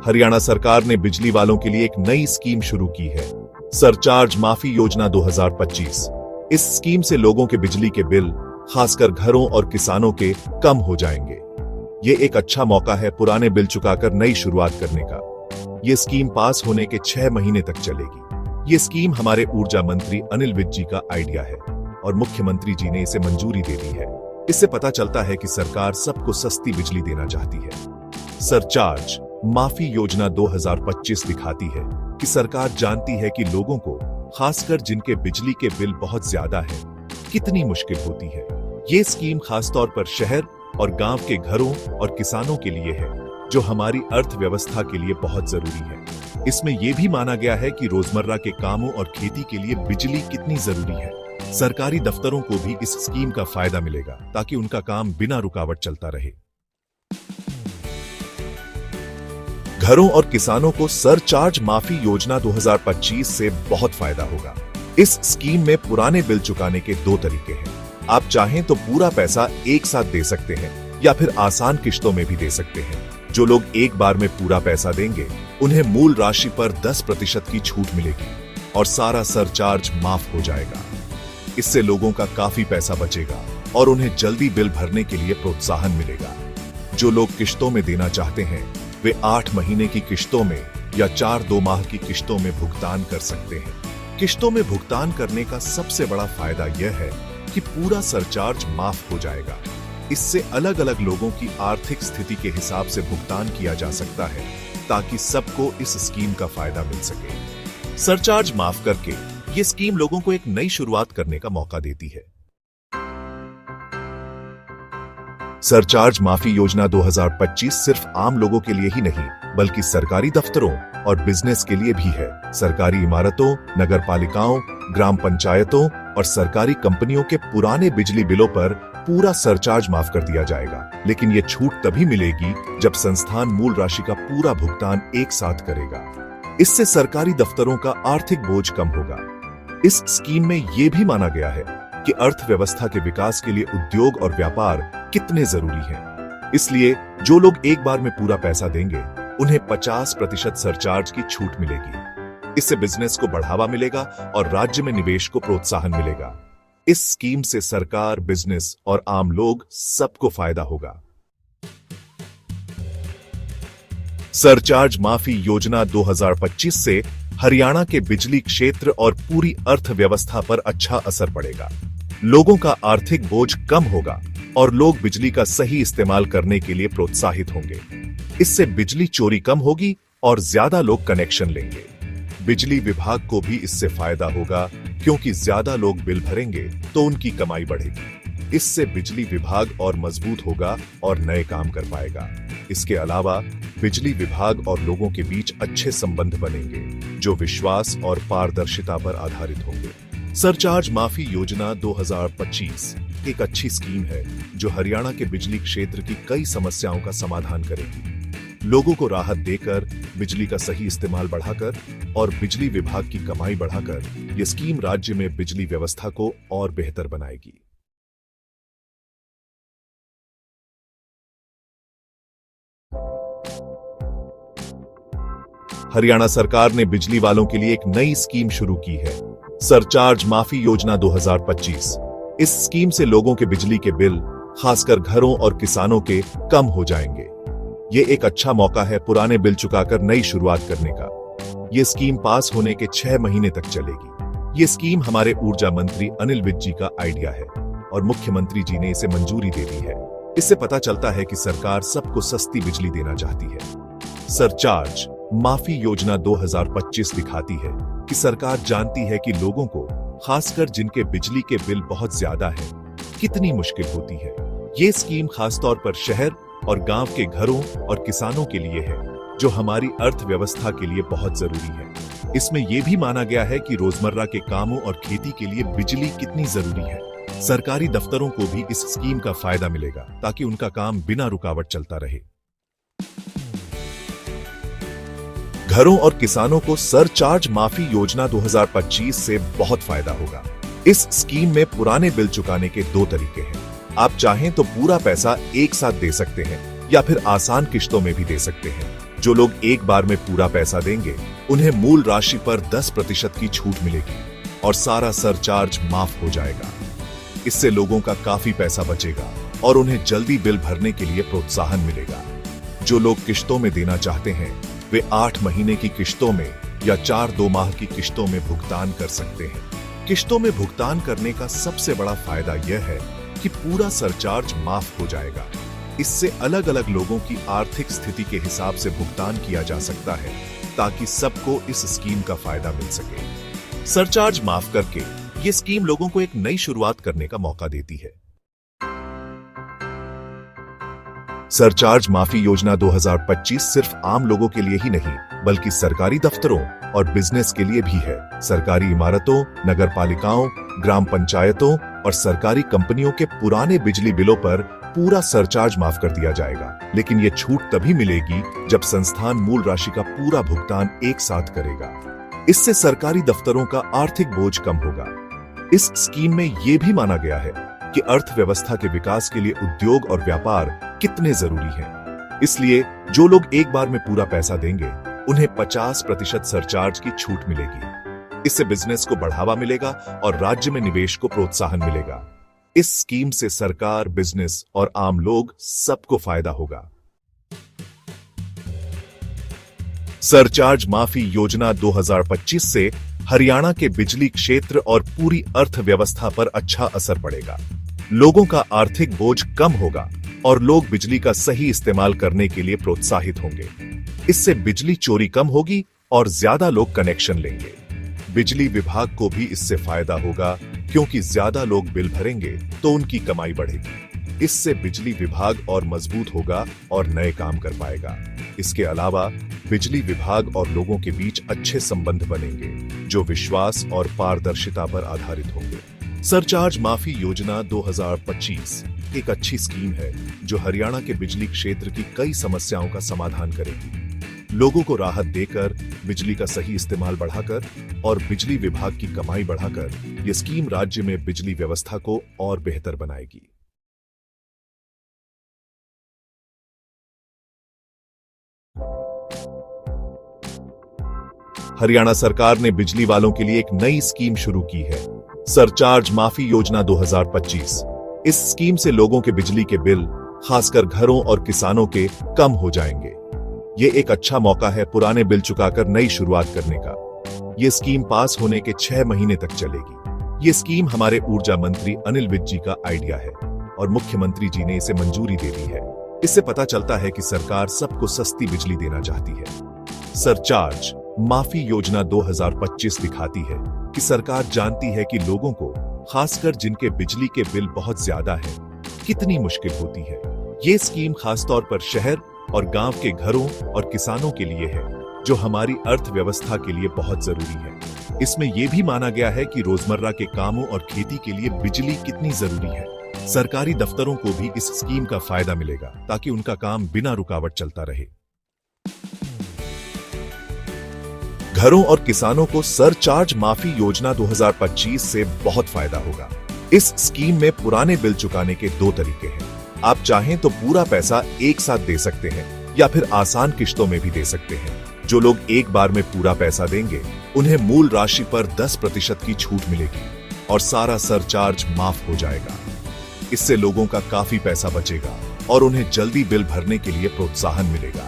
हरियाणा सरकार ने बिजली वालों के लिए एक नई स्कीम शुरू की है, सरचार्ज माफी योजना 2025। इस स्कीम से लोगों के बिजली के बिल, खासकर घरों और किसानों के, कम हो जाएंगे। ये एक अच्छा मौका है पुराने बिल चुकाकर नई शुरुआत करने का। ये स्कीम पास होने के 6 महीने तक चलेगी। ये स्कीम हमारे ऊर्जा मंत्री अनिल विज जी का आइडिया है और मुख्यमंत्री जी ने इसे मंजूरी दे दी है। इससे पता चलता है कि सरकार सबको सस्ती बिजली देना चाहती है। सरचार्ज माफी योजना 2025 दिखाती है कि सरकार जानती है कि लोगों को, खासकर जिनके बिजली के बिल बहुत ज्यादा है, कितनी मुश्किल होती है। ये स्कीम खासतौर पर शहर और गांव के घरों और किसानों के लिए है, जो हमारी अर्थव्यवस्था के लिए बहुत जरूरी है। इसमें यह भी माना गया है कि रोजमर्रा के कामों और खेती के लिए बिजली कितनी जरूरी है। सरकारी दफ्तरों को भी इस स्कीम का फायदा मिलेगा ताकि उनका काम बिना रुकावट चलता रहे। घरों और किसानों को सरचार्ज माफी योजना 2025 से बहुत फायदा होगा। इस स्कीम में पुराने बिल चुकाने के 2 तरीके हैं। आप चाहें तो पूरा पैसा एक साथ दे सकते हैं या फिर आसान किश्तों में भी दे सकते हैं। जो लोग एक बार में पूरा पैसा देंगे, उन्हें मूल राशि पर 10% की छूट मिलेगी और सारा सरचार्ज माफ हो जाएगा। इससे लोगों का काफी पैसा बचेगा और उन्हें जल्दी बिल भरने के लिए प्रोत्साहन मिलेगा। जो लोग किश्तों में देना चाहते हैं, वे 8 महीने की किश्तों में या 4 माह की किश्तों में भुगतान कर सकते हैं। किश्तों में भुगतान करने का सबसे बड़ा फायदा यह है कि पूरा सरचार्ज माफ हो जाएगा। इससे अलग अलग लोगों की आर्थिक स्थिति के हिसाब से भुगतान किया जा सकता है ताकि सबको इस स्कीम का फायदा मिल सके। सरचार्ज माफ करके ये स्कीम लोगों को एक नई शुरुआत करने का मौका देती है। सरचार्ज माफी योजना 2025 सिर्फ आम लोगों के लिए ही नहीं, बल्कि सरकारी दफ्तरों और बिजनेस के लिए भी है। सरकारी इमारतों, नगर पालिकाओं, ग्राम पंचायतों और सरकारी कंपनियों के पुराने बिजली बिलों पर पूरा सरचार्ज माफ कर दिया जाएगा। लेकिन ये छूट तभी मिलेगी जब संस्थान मूल राशि का पूरा भुगतान एक साथ करेगा। इससे सरकारी दफ्तरों का आर्थिक बोझ कम होगा। इस स्कीम में यह भी माना गया है कि अर्थव्यवस्था के विकास के लिए उद्योग और व्यापार कितने जरूरी हैं। इसलिए जो लोग एक बार में पूरा पैसा देंगे, उन्हें 50% सरचार्ज की छूट मिलेगी। इससे बिजनेस को बढ़ावा मिलेगा और राज्य में निवेश को प्रोत्साहन मिलेगा। इस स्कीम से सरकार, बिजनेस और आम लोग सबको फायदा होगा। सरचार्ज माफी योजना 2025 से हरियाणा के बिजली क्षेत्र और पूरी अर्थव्यवस्था पर अच्छा असर पड़ेगा। लोगों का आर्थिक बोझ कम होगा और लोग बिजली का सही इस्तेमाल करने के लिए प्रोत्साहित होंगे। इससे बिजली चोरी कम होगी और ज्यादा लोग कनेक्शन लेंगे। बिजली विभाग को भी इससे फायदा होगा, क्योंकि ज्यादा लोग बिल भरेंगे तो उनकी कमाई बढ़ेगी। इससे बिजली विभाग और मजबूत होगा और नए काम कर पाएगा। इसके अलावा बिजली विभाग और लोगों के बीच अच्छे संबंध बनेंगे, जो विश्वास और पारदर्शिता पर आधारित होंगे। सरचार्ज माफी योजना 2025 एक अच्छी स्कीम है जो हरियाणा के बिजली क्षेत्र की कई समस्याओं का समाधान करेगी। लोगों को राहत देकर, बिजली का सही इस्तेमाल बढ़ाकर और बिजली विभाग की कमाई बढ़ाकर यह स्कीम राज्य में बिजली व्यवस्था को और बेहतर बनाएगी। हरियाणा सरकार ने बिजली वालों के लिए एक नई स्कीम शुरू की है, सरचार्ज माफी योजना 2025। इस स्कीम से लोगों के बिजली के बिल, खासकर घरों और किसानों के, कम हो जाएंगे। ये एक अच्छा मौका है पुराने बिल चुकाकर नई शुरुआत करने का। ये स्कीम पास होने के 6 महीने तक चलेगी। ये स्कीम हमारे ऊर्जा मंत्री अनिल विज जी का आइडिया है और मुख्यमंत्री जी ने इसे मंजूरी दे दी है। इससे पता चलता है कि सरकार सबको सस्ती बिजली देना चाहती है। सरचार्ज माफी योजना 2025 दिखाती है कि सरकार जानती है कि लोगों को, खासकर जिनके बिजली के बिल बहुत ज्यादा है, कितनी मुश्किल होती है। ये स्कीम खासतौर पर शहर और गांव के घरों और किसानों के लिए है, जो हमारी अर्थव्यवस्था के लिए बहुत जरूरी है। इसमें यह भी माना गया है कि रोजमर्रा के कामों और खेती के लिए बिजली कितनी जरूरी है। सरकारी दफ्तरों को भी इस स्कीम का फायदा मिलेगा ताकि उनका काम बिना रुकावट चलता रहे। घरों और किसानों को सरचार्ज माफी योजना 2025 से बहुत फायदा होगा। इस स्कीम में पुराने बिल चुकाने के 2 तरीके हैं। आप चाहें तो पूरा पैसा एक साथ दे सकते हैं या फिर आसान किश्तों में भी दे सकते हैं। जो लोग एक बार में पूरा पैसा देंगे उन्हें मूल राशि पर 10% की छूट मिलेगी और सारा सरचार्ज माफ हो जाएगा। इससे लोगों का काफी पैसा बचेगा और उन्हें जल्दी बिल भरने के लिए प्रोत्साहन मिलेगा। जो लोग किश्तों में देना चाहते हैं वे 8 महीने की किश्तों में या 4 2 माह की किश्तों में भुगतान कर सकते हैं। किश्तों में भुगतान करने का सबसे बड़ा फायदा यह है कि पूरा सरचार्ज माफ हो जाएगा। इससे अलग अलग लोगों की आर्थिक स्थिति के हिसाब से भुगतान किया जा सकता है ताकि सबको इस स्कीम का फायदा मिल सके। सरचार्ज माफ करके ये स्कीम लोगों को एक नई शुरुआत करने का मौका देती है। सरचार्ज माफी योजना 2025 सिर्फ आम लोगों के लिए ही नहीं बल्कि सरकारी दफ्तरों और बिजनेस के लिए भी है। सरकारी इमारतों, नगर पालिकाओं, ग्राम पंचायतों और सरकारी कंपनियों के पुराने बिजली बिलों पर पूरा सरचार्ज माफ कर दिया जाएगा। लेकिन ये छूट तभी मिलेगी जब संस्थान मूल राशि का पूरा भुगतान एक साथ करेगा। इससे सरकारी दफ्तरों का आर्थिक बोझ कम होगा। इस स्कीम में यह भी माना गया है कि अर्थव्यवस्था के विकास के लिए उद्योग और व्यापार कितने जरूरी हैं। इसलिए जो लोग एक बार में पूरा पैसा देंगे उन्हें 50% सरचार्ज की छूट मिलेगी। इससे बिजनेस को बढ़ावा मिलेगा और राज्य में निवेश को प्रोत्साहन मिलेगा। इस स्कीम से सरकार, बिजनेस और आम लोग सबको फायदा होगा। सरचार्ज माफी योजना 2025 से हरियाणा के बिजली क्षेत्र और पूरी अर्थव्यवस्था पर अच्छा असर पड़ेगा। लोगों का आर्थिक बोझ कम होगा और लोग बिजली का सही इस्तेमाल करने के लिए प्रोत्साहित होंगे। इससे बिजली चोरी कम होगी और ज्यादा लोग कनेक्शन लेंगे। बिजली विभाग को भी इससे फायदा होगा क्योंकि ज्यादा लोग बिल भरेंगे तो उनकी कमाई बढ़ेगी। इससे बिजली विभाग और मजबूत होगा और नए काम कर पाएगा। इसके अलावा बिजली विभाग और लोगों के बीच अच्छे संबंध बनेंगे जो विश्वास और पारदर्शिता पर आधारित होंगे। सरचार्ज माफी योजना 2025 एक अच्छी स्कीम है जो हरियाणा के बिजली क्षेत्र की कई समस्याओं का समाधान करेगी। लोगों को राहत देकर, बिजली का सही इस्तेमाल बढ़ाकर और बिजली विभाग की कमाई बढ़ाकर यह स्कीम राज्य में बिजली व्यवस्था को और बेहतर बनाएगी। हरियाणा सरकार ने बिजली वालों के लिए एक नई स्कीम शुरू की है, सरचार्ज माफी योजना 2025। इस स्कीम से लोगों के बिजली के बिल, खासकर घरों और किसानों के, कम हो जाएंगे। ये एक अच्छा मौका है पुराने बिल चुकाकर नई शुरुआत करने का। ये स्कीम पास होने के 6 महीने तक चलेगी। ये स्कीम हमारे ऊर्जा मंत्री अनिल विज जी का आइडिया है और मुख्यमंत्री जी ने इसे मंजूरी दे दी है। इससे पता चलता है कि सरकार सबको सस्ती बिजली देना चाहती है। सरचार्ज माफी योजना 2025 दिखाती है कि सरकार जानती है कि लोगों को, खासकर जिनके बिजली के बिल बहुत ज्यादा हैं, कितनी मुश्किल होती है। ये स्कीम खासतौर पर शहर और गांव के घरों और किसानों के लिए है जो हमारी अर्थव्यवस्था के लिए बहुत जरूरी है। इसमें यह भी माना गया है कि रोजमर्रा के कामों और खेती के लिए बिजली कितनी जरूरी है। सरकारी दफ्तरों को भी इस स्कीम का फायदा मिलेगा ताकि उनका काम बिना रुकावट चलता रहे। घरों और किसानों को सरचार्ज माफी योजना 2025 से बहुत फायदा होगा। इस स्कीम में पुराने बिल चुकाने के 2 तरीके हैं। आप चाहें तो पूरा पैसा एक साथ दे सकते हैं या फिर आसान किश्तों में भी दे सकते हैं। जो लोग एक बार में पूरा पैसा देंगे उन्हें मूल राशि पर 10% की छूट मिलेगी और सारा सरचार्ज माफ हो जाएगा। इससे लोगों का काफी पैसा बचेगा और उन्हें जल्दी बिल भरने के लिए प्रोत्साहन मिलेगा।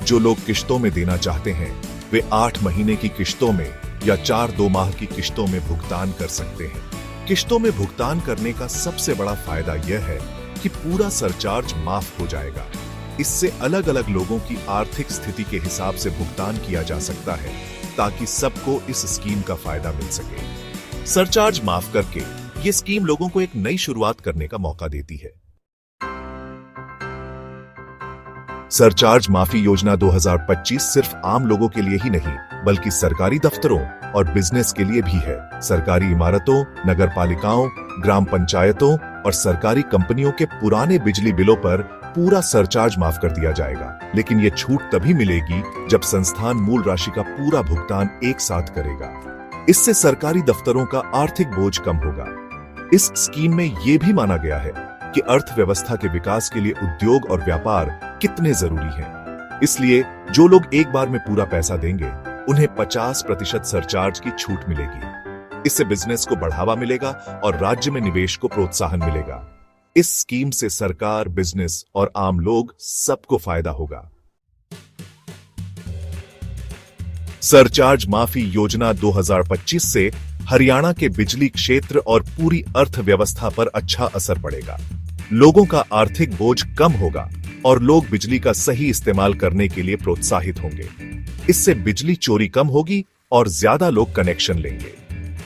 जो लोग किश्तों में देना चाहते हैं वे 8 महीने की किश्तों में या 4 2 माह की किश्तों में भुगतान कर सकते हैं। किश्तों में भुगतान करने का सबसे बड़ा फायदा यह है कि पूरा सरचार्ज माफ हो जाएगा। इससे अलग अलग लोगों की आर्थिक स्थिति के हिसाब से भुगतान किया जा सकता है ताकि सबको इस स्कीम का फायदा मिल सके। सरचार्ज माफ करके ये स्कीम लोगों को एक नई शुरुआत करने का मौका देती है। सरचार्ज माफी योजना 2025 सिर्फ आम लोगों के लिए ही नहीं बल्कि सरकारी दफ्तरों और बिजनेस के लिए भी है। सरकारी इमारतों, नगर पालिकाओं, ग्राम पंचायतों और सरकारी कंपनियों के पुराने बिजली बिलों पर पूरा सरचार्ज माफ कर दिया जाएगा। लेकिन ये छूट तभी मिलेगी जब संस्थान मूल राशि का पूरा भुगतान एक साथ करेगा। इससे सरकारी दफ्तरों का आर्थिक बोझ कम होगा। इस स्कीम में यह भी माना गया है कि अर्थव्यवस्था के विकास के लिए उद्योग और व्यापार कितने जरूरी हैं। इसलिए जो लोग एक बार में पूरा पैसा देंगे उन्हें 50% सरचार्ज की छूट मिलेगी। इससे बिजनेस को बढ़ावा मिलेगा और राज्य में निवेश को प्रोत्साहन मिलेगा। इस स्कीम से सरकार, बिजनेस और आम लोग सबको फायदा होगा। सरचार्ज माफी योजना 2025 से हरियाणा के बिजली क्षेत्र और पूरी अर्थव्यवस्था पर अच्छा असर पड़ेगा। लोगों का आर्थिक बोझ कम होगा और लोग बिजली का सही इस्तेमाल करने के लिए प्रोत्साहित होंगे। इससे बिजली चोरी कम होगी और ज्यादा लोग कनेक्शन लेंगे।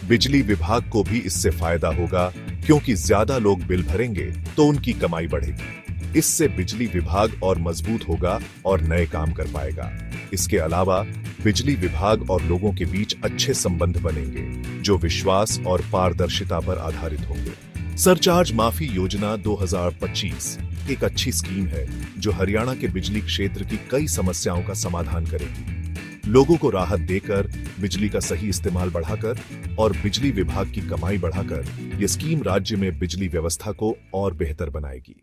बिजली विभाग को भी इससे फायदा होगा, क्योंकि ज्यादा लोग बिल भरेंगे तो उनकी कमाई बढ़ेगी। इससे बिजली विभाग और मजबूत होगा और नए काम कर पाएगा। इसके अलावा बिजली विभाग और लोगों के बीच अच्छे संबंध बनेंगे, जो विश्वास और पारदर्शिता पर आधारित होंगे। सरचार्ज माफी योजना 2025 एक अच्छी स्कीम है जो हरियाणा के बिजली क्षेत्र की कई समस्याओं का समाधान करेगी। लोगों को राहत देकर, बिजली का सही इस्तेमाल बढ़ाकर और बिजली विभाग की कमाई बढ़ाकर यह स्कीम राज्य में बिजली व्यवस्था को और बेहतर बनाएगी।